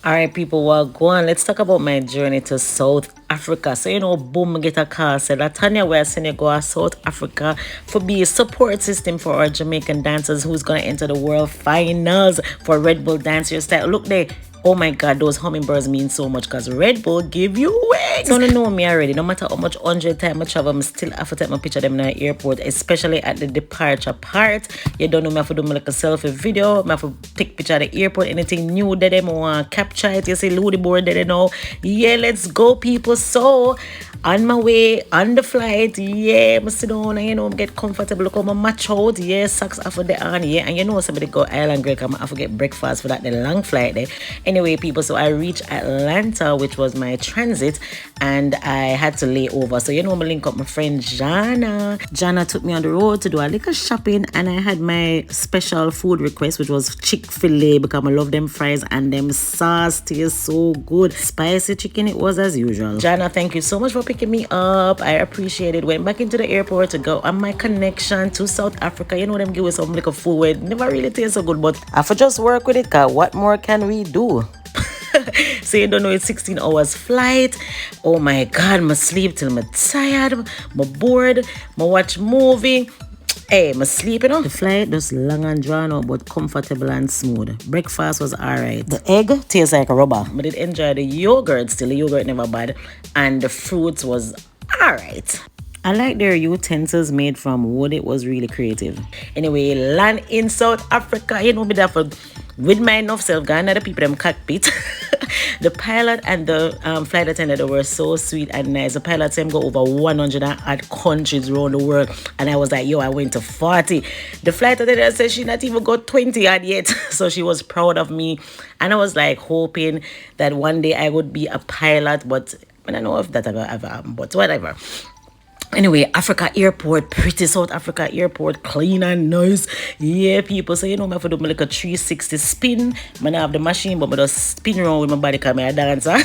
All right, people, well, go on. Let's talk about my journey to South Africa. So, boom, I get a call. Said, Latonya, we're sending you go to South Africa for be a support system for our Jamaican dancers who's going to enter the world finals for Redbull Dance Your Style. Look there. Oh my God, those hummingbirds mean so much because Red Bull give you wings. So, you know me already. No matter how much 100 times I travel, I still have to take my picture of them in the airport, especially at the departure part. You don't know me have to do like a selfie video. I have to take picture of the airport. Anything new that they want to capture it. You see, Ludi board that they know. Yeah, let's go, people. So, on my way, on the flight, yeah, I sit down and, get comfortable. Look how my match out. Yeah, socks off of the on. Yeah, and somebody go Island Greek. I'm have to get breakfast for that, the long flight there. Anyway, people, so I reached Atlanta, which was my transit, and I had to lay over. So, I link up my friend Jana. Jana took me on the road to do a little shopping, and I had my special food request, which was Chick-fil-A, because I love them fries and them sauce tastes so good. Spicy chicken it was as usual. Jana, thank you so much for picking me up. I appreciate it. Went back into the airport to go on my connection to South Africa. Them give us some like a food where it never really tastes so good, but I have to just work with it, because what more can we do? So you don't know, it's 16 hours flight. Oh my God, I sleep till I'm tired, I'm bored, I watch movie. Hey, I sleep, The flight just long and drawn out, but comfortable and smooth. Breakfast was alright. The egg tastes like a rubber. I did enjoy the yogurt, still the yogurt never bad. And the fruits was alright. I like their utensils made from wood. It was really creative. Anyway, land in South Africa. Me there for with my enough self, gone the people them cockpit. The pilot and the flight attendant, they were so sweet and nice. The pilot said go over 100 and odd countries around the world, and I was like, yo, I went to 40. The flight attendant said she not even got 20 odd yet, so she was proud of me, and I was like hoping that one day I would be a pilot, but I don't know if that ever happened, but whatever. Anyway, Africa airport, pretty South Africa airport, clean and nice. Yeah, people. So, I have to do like a 360 spin. I have the machine, but I just spin around with my body because I'm a dancer.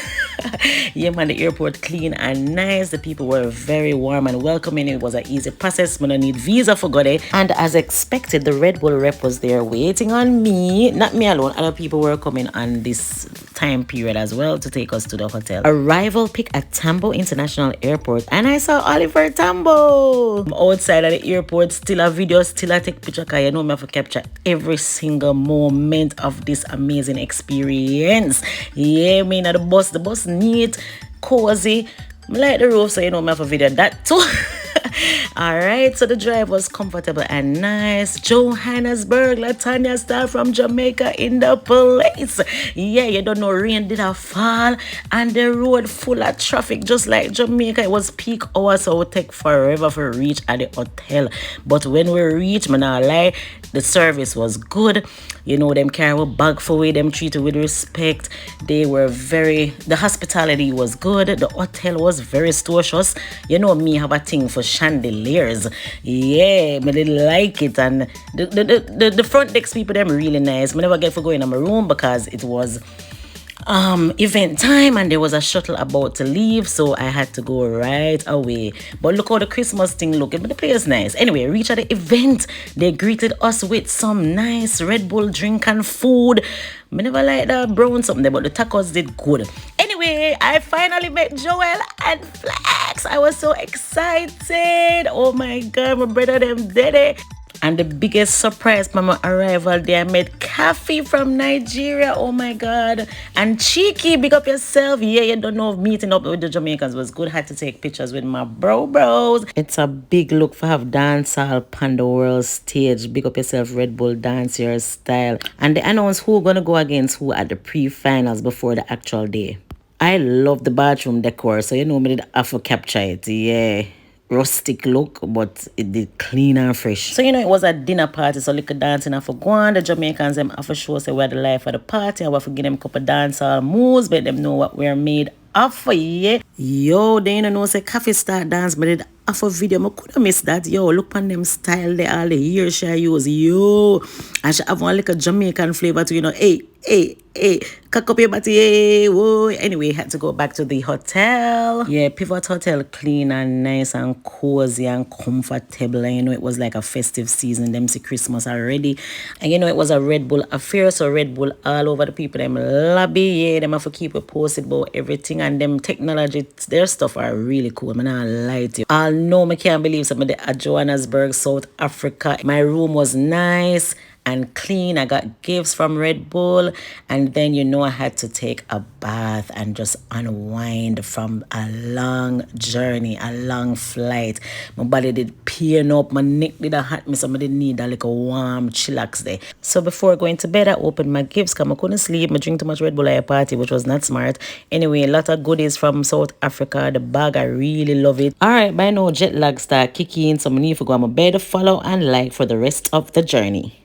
Yeah, man, the airport clean and nice. The people were very warm and welcoming. It was an easy process. I don't need visa for God. And as expected, the Red Bull rep was there waiting on me. Not me alone. Other people were coming on this time period as well to take us to the hotel. Arrival pick at Tambo International Airport, and I saw Oliver Tambo. I'm outside at the airport, still a video, still I take picture, because I have to capture every single moment of this amazing experience. Yeah, me at the bus neat, cozy. I like the roof, so I have to video that too. Alright, so the drive was comfortable and nice. Johannesburg, Latonya star from Jamaica in the place. Yeah, you don't know, rain did a fall and the road full of traffic just like Jamaica. It was peak hours, so it would take forever to reach at the hotel. But when we reached, man, I lie, the service was good. Them carry a bag for we, them treated with respect. The hospitality was good. The hotel was very spacious. Me have a thing for chandeliers. Yeah, I did like it. And the front desk people, them really nice. I never get for going in my room because it was event time and there was a shuttle about to leave, so I had to go right away. But look how the Christmas thing looking, but the place is nice. Anyway, reach at the event. They greeted us with some nice Red Bull drink and food. I never like that brown something there, but the tacos did good. Anyway, I finally met Joel and Flexx. I was so excited. Oh my God, my brother them did it. And the biggest surprise for my arrival there, I met Kafi from Nigeria. Oh my God. And Cheeky, big up yourself. Yeah, you don't know, meeting up with the Jamaicans was good. Had to take pictures with my bros. It's a big look for have dancehall on the world stage. Big up yourself, Red Bull Dance Your Style. And they announced who gonna go against who at the pre-finals before the actual day. I love the bathroom decor, so me did have to capture it. Yeah. Rustic look, but it did clean and fresh. So it was a dinner party, so little dancing for go on. The Jamaicans them have for sure say we're the life of the party. I have to give them a couple dancehall moves, but them know what we're made of for. Yeah. Yo, they know say coffee start dance, but it have a video. I couldn't miss that. Yo, look on them style they all the year she use. Yo, and she have one like a Jamaican flavor to hey. Hey, cock up your body, hey, whoa. Anyway, had to go back to the hotel. Yeah, Pivot Hotel, clean and nice and cozy and comfortable. And it was like a festive season. Them see Christmas already. And it was a Red Bull affair. So Red Bull all over the people, them lobby. Yeah, them have to keep it posted about everything. And them technology, their stuff are really cool. I'm not lie to you. I know I can't believe somebody at Johannesburg, South Africa. My room was nice and clean. I got gifts from Red Bull, and then I had to take a bath and just unwind from a long journey, a long flight. My body did pain up, my neck did a hot me, somebody need a little warm chillax there. So before going to bed, I opened my gifts because I couldn't sleep. I drink too much Red Bull at a party, which was not smart. Anyway, a lot of goodies from South Africa. The bag, I really love it. All right, by now jet lag start kicking, so I need to go on my bed, follow and like for the rest of the journey.